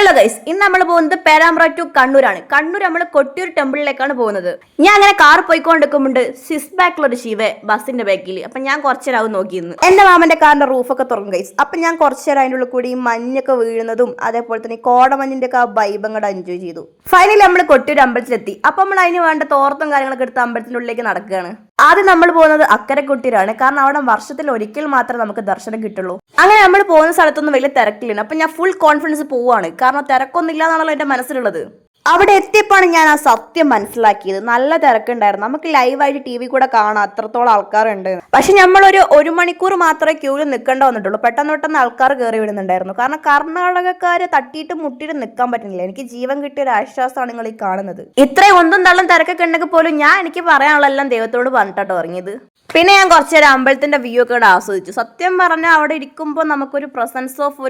Hello guys, ഇന്ന് നമ്മൾ പോകുന്നത് പേരാമ്പ്ര ടു കണ്ണൂരാണ്. കണ്ണൂർ നമ്മൾ കൊട്ടിയൂർ ടെമ്പിളിലേക്കാണ് പോകുന്നത്. ഞാൻ അങ്ങനെ കാർ പോയിക്കൊണ്ടിരിക്കുമ്പോണ്ട് സിസ് ബാക്കിലൊരു ശിവ ബസ്സിന്റെ ബാക്കിൽ. അപ്പൊ ഞാൻ കുറച്ചേരാവും നോക്കിയിരുന്നു. എന്റെ മാമന്റെ കാറിന്റെ റൂഫൊക്കെ തുറക്കും ഗൈസ്. അപ്പൊ ഞാൻ കുറച്ചേരം അതിൻ്റെ ഉള്ളിൽ കൂടി മഞ്ഞൊക്കെ വീഴുന്നതും അതേപോലെ തന്നെ കോടമഞ്ഞിന്റെ ഒക്കെ ആ വൈബ് അങ്ങോട്ട് എൻജോയ് ചെയ്തു. ഫൈനലി നമ്മൾ കൊട്ടിയൂർ അമ്പലത്തിലെത്തി. അപ്പൊ നമ്മൾ അതിന് വേണ്ട തോർത്തും കാര്യങ്ങളൊക്കെ എടുത്ത് അമ്പലത്തിന്റെ ഉള്ളിലേക്ക് നടക്കുകയാണ്. ആദ്യം നമ്മൾ പോകുന്നത് അക്കരെ കൊട്ടിയൂരാണ്. കാരണം അവിടെ വർഷത്തിൽ ഒരിക്കൽ മാത്രമേ നമുക്ക് ദർശനം കിട്ടുള്ളൂ. അങ്ങനെ നമ്മൾ പോകുന്ന സ്ഥലത്തൊന്നും വലിയ തിരക്കില്ല. അപ്പൊ ഞാൻ ഫുൾ കോൺഫിഡൻസ് പോവാണ്. കാരണം തിരക്കൊന്നും ഇല്ല എന്നാണല്ലോ എന്റെ മനസ്സിലുള്ളത്. അവിടെ എത്തിയപ്പോഴാണ് ഞാൻ ആ സത്യം മനസ്സിലാക്കിയത്. നല്ല തിരക്കുണ്ടായിരുന്നു. നമുക്ക് ലൈവായിട്ട് TV കൂടെ കാണാം അത്രത്തോളം ആൾക്കാരുണ്ട്. പക്ഷെ നമ്മളൊരു 1 മണിക്കൂർ മാത്രമേ ക്യൂവിൽ നിൽക്കേണ്ട വന്നിട്ടുള്ളൂ. പെട്ടെന്ന് ആൾക്കാർ കയറി വിടുന്നുണ്ടായിരുന്നു. കാരണം കർണാടകക്കാര് തട്ടിയിട്ട് മുട്ടിയിട്ട് നിൽക്കാൻ പറ്റുന്നില്ല. എനിക്ക് ജീവൻ കിട്ടിയ ഒരു ആശ്വാസമാണ് നിങ്ങൾ ഈ കാണുന്നത്. ഇത്രയും ഒന്നും തള്ളും തിരക്കൊക്കെ ഉണ്ടെങ്കിൽ പോലും ഞാൻ എനിക്ക് പറയാനുള്ളതെല്ലാം ദൈവത്തോട് പറഞ്ഞിട്ടോ ഇറങ്ങിയത്. പിന്നെ ഞാൻ കുറച്ചേരം അമ്പലത്തിന്റെ വ്യൂ ഒക്കെ ഇവിടെ ആസ്വദിച്ചു. സത്യം പറഞ്ഞാൽ അവിടെ ഇരിക്കുമ്പോൾ നമുക്കൊരു പ്രസൻസ് ഓഫ്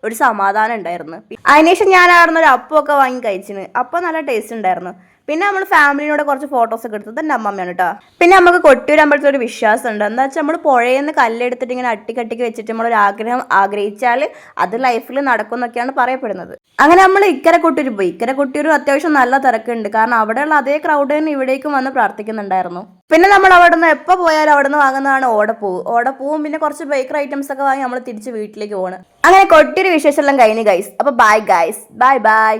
ഒരു സമാധാനം ഉണ്ടായിരുന്നു. അതിനുശേഷം ഞാൻ അവിടെ നിന്ന് ഒരു അപ്പമൊക്കെ വാങ്ങി കഴിച്ചിന്. അപ്പോൾ നല്ല ടേസ്റ്റ് ഉണ്ടായിരുന്നു. പിന്നെ നമ്മൾ ഫാമിലിനോട് കുറച്ച് ഫോട്ടോസ് ഒക്കെ എടുത്തത് എൻ്റെ അമ്മമ്മയാണ് കേട്ടോ. പിന്നെ നമുക്ക് കൊട്ടിയൂർ അമ്പലത്തിൽ ഒരു വിശ്വാസം ഉണ്ട്. എന്താ വെച്ചാൽ നമ്മൾ പുഴയിൽ നിന്ന് കല്ലെടുത്തിട്ട് ഇങ്ങനെ അട്ടിക്കട്ടിക്ക് വെച്ചിട്ട് നമ്മളൊരു ആഗ്രഹം ആഗ്രഹിച്ചാൽ അത് ലൈഫിൽ നടക്കും എന്നൊക്കെയാണ് പറയപ്പെടുന്നത്. അങ്ങനെ നമ്മൾ ഇക്കരെ കൊട്ടിയൂർ പോയി. ഇക്കരെ കൊട്ടിയൂർ അത്യാവശ്യം നല്ല തിരക്കുണ്ട്. കാരണം അവിടെയുള്ള അതേ ക്രൗഡ് തന്നെ ഇവിടേക്കും വന്ന് പ്രാർത്ഥിക്കുന്നുണ്ടായിരുന്നു. പിന്നെ നമ്മൾ അവിടെ നിന്ന് എപ്പോൾ പോയാലും അവിടെ നിന്ന് വാങ്ങുന്നതാണ് ഓടപ്പൂവും പിന്നെ കുറച്ച് ബേക്കറി ഐറ്റംസ് ഒക്കെ വാങ്ങി നമ്മൾ തിരിച്ച് വീട്ടിലേക്ക് പോകണം. അങ്ങനെ കൊട്ടിയൂർ വിശേഷം എല്ലാം കഴിഞ്ഞു ഗൈസ്. അപ്പോൾ ബൈ ഗൈസ്, ബൈ.